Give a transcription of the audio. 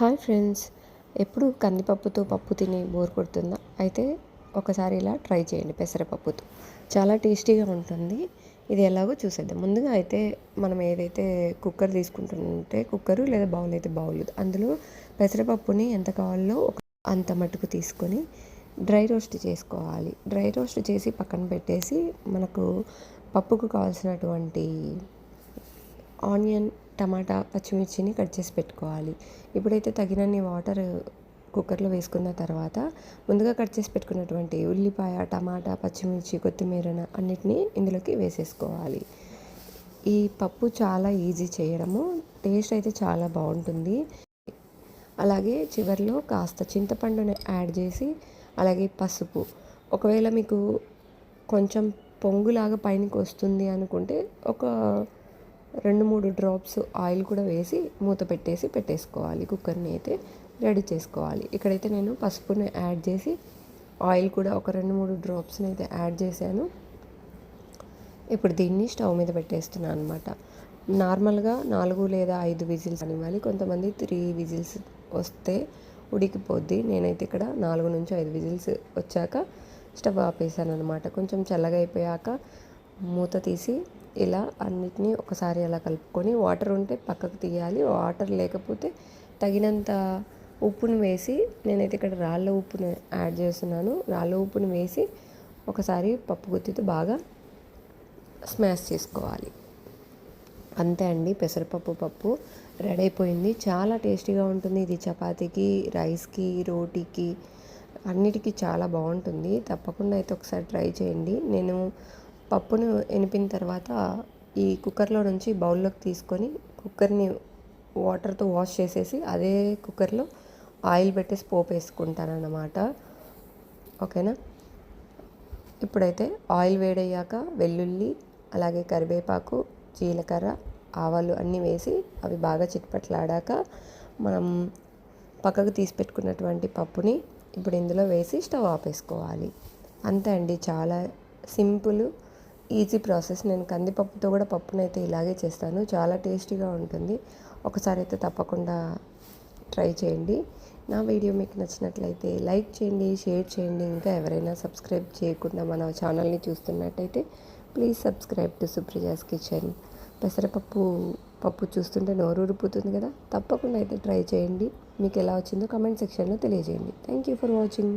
Hi friends, ఎప్పుడు కందిపప్పుతో పప్పు తిని బోర్ కొడుతుందా? అయితే ఒకసారి ఇలా ట్రై చేయండి పెసరపప్పుతో. చాలా టేస్టీగా ఉంటుంది. ఇది ఎలాగో చూసేద్దాం. ముందుగా అయితే మనం ఏదైతే కుక్కర్ తీసుకుంటుంటే కుక్కరు లేదా బౌల్ అయితే బౌల్, అందులో పెసరపప్పుని ఎంత కావాలో అంత మటుకు తీసుకొని డ్రై రోస్ట్ చేసుకోవాలి. డ్రై రోస్ట్ చేసి పక్కన పెట్టేసి మనకు పప్పుకు కావాల్సినటువంటి ఆనియన్, టమాటా, పచ్చిమిర్చిని కట్ చేసి పెట్టుకోవాలి. ఇప్పుడైతే తగినన్ని వాటర్ కుక్కర్లో వేసుకున్న తర్వాత ముందుగా కట్ చేసి పెట్టుకున్నటువంటి ఉల్లిపాయ, టమాటా, పచ్చిమిర్చి, కొత్తిమీరను అన్నిటినీ ఇందులోకి వేసేసుకోవాలి. ఈ పప్పు చాలా ఈజీ చేయడము, టేస్ట్ అయితే చాలా బాగుంటుంది. అలాగే చివరిలో కాస్త చింతపండుని యాడ్ చేసి, అలాగే పసుపు, ఒకవేళ మీకు కొంచెం పొంగులాగా పైనకి వస్తుంది అనుకుంటే ఒక 2-3 డ్రాప్స్ ఆయిల్ కూడా వేసి మూత పెట్టేసుకోవాలి. కుక్కర్ని అయితే రెడీ చేసుకోవాలి. ఇక్కడైతే నేను పసుపుని యాడ్ చేసి ఆయిల్ కూడా ఒక 2-3 డ్రాప్స్ని అయితే యాడ్ చేశాను. ఇప్పుడు దీన్ని స్టవ్ మీద పెట్టేస్తున్నాను అనమాట. నార్మల్గా 4 లేదా 5 విజిల్స్ అనివ్వాలి. కొంతమంది 3 విజిల్స్ వస్తే ఉడికిపోద్ది. నేనైతే ఇక్కడ 4 నుంచి 5 విజిల్స్ వచ్చాక స్టవ్ ఆపేసాను అనమాట. కొంచెం చల్లగా అయిపోయాక మూత తీసి ఇలా అన్నిటినీ ఒకసారి అలా కలుపుకొని, వాటర్ ఉంటే పక్కకు తీయాలి. వాటర్ లేకపోతే తగినంత ఉప్పును వేసి, నేనైతే ఇక్కడ రాళ్ళ ఉప్పును యాడ్ చేస్తున్నాను. రాళ్ళ ఉప్పును వేసి ఒకసారి పప్పు గుత్తితో బాగా స్మాష్ చేసుకోవాలి. అంతే అండి, పెసరపప్పు పప్పు రెడీ అయిపోయింది. చాలా టేస్టీగా ఉంటుంది. ఇది చపాతీకి, రైస్కి, రోటీకి అన్నిటికీ చాలా బాగుంటుంది. తప్పకుండా అయితే ఒకసారి ట్రై చేయండి. నేను పప్పును ఎనిపిన తర్వాత ఈ కుక్కర్లో నుంచి బౌల్లోకి తీసుకొని కుక్కర్ని వాటర్తో వాష్ చేసేసి అదే కుక్కర్లో ఆయిల్ పెట్టేసి పోపు వేసుకుంటాను అన్నమాట. ఓకేనా? ఇప్పుడైతే ఆయిల్ వేడయ్యాక వెల్లుల్లి, అలాగే కరివేపాకు, జీలకర్ర, ఆవాలు అన్నీ వేసి అవి బాగా చిట్పట్లాడాక మనం పక్కకు తీసి పెట్టుకున్నటువంటి పప్పుని ఇప్పుడు ఇందులో వేసి స్టవ్ ఆపేసుకోవాలి. అంతే అండి, చాలా సింపుల్, ఈజీ ప్రాసెస్. నేను కందిపప్పుతో కూడా పప్పునైతే ఇలాగే చేస్తాను. చాలా టేస్టీగా ఉంటుంది. ఒకసారి అయితే తప్పకుండా ట్రై చేయండి. నా వీడియో మీకు నచ్చినట్లయితే లైక్ చేయండి, షేర్ చేయండి. ఇంకా ఎవరైనా సబ్స్క్రైబ్ చేయకుండా మన ఛానల్ని చూస్తున్నట్టయితే please subscribe to Supraja's kitchen. పప్పు చూస్తుంటే నోరు ఊరిపోతుంది కదా. తప్పకుండా అయితే ట్రై చేయండి. మీకు ఎలా వచ్చిందో కామెంట్ సెక్షన్లో తెలియజేయండి. Thank you for watching.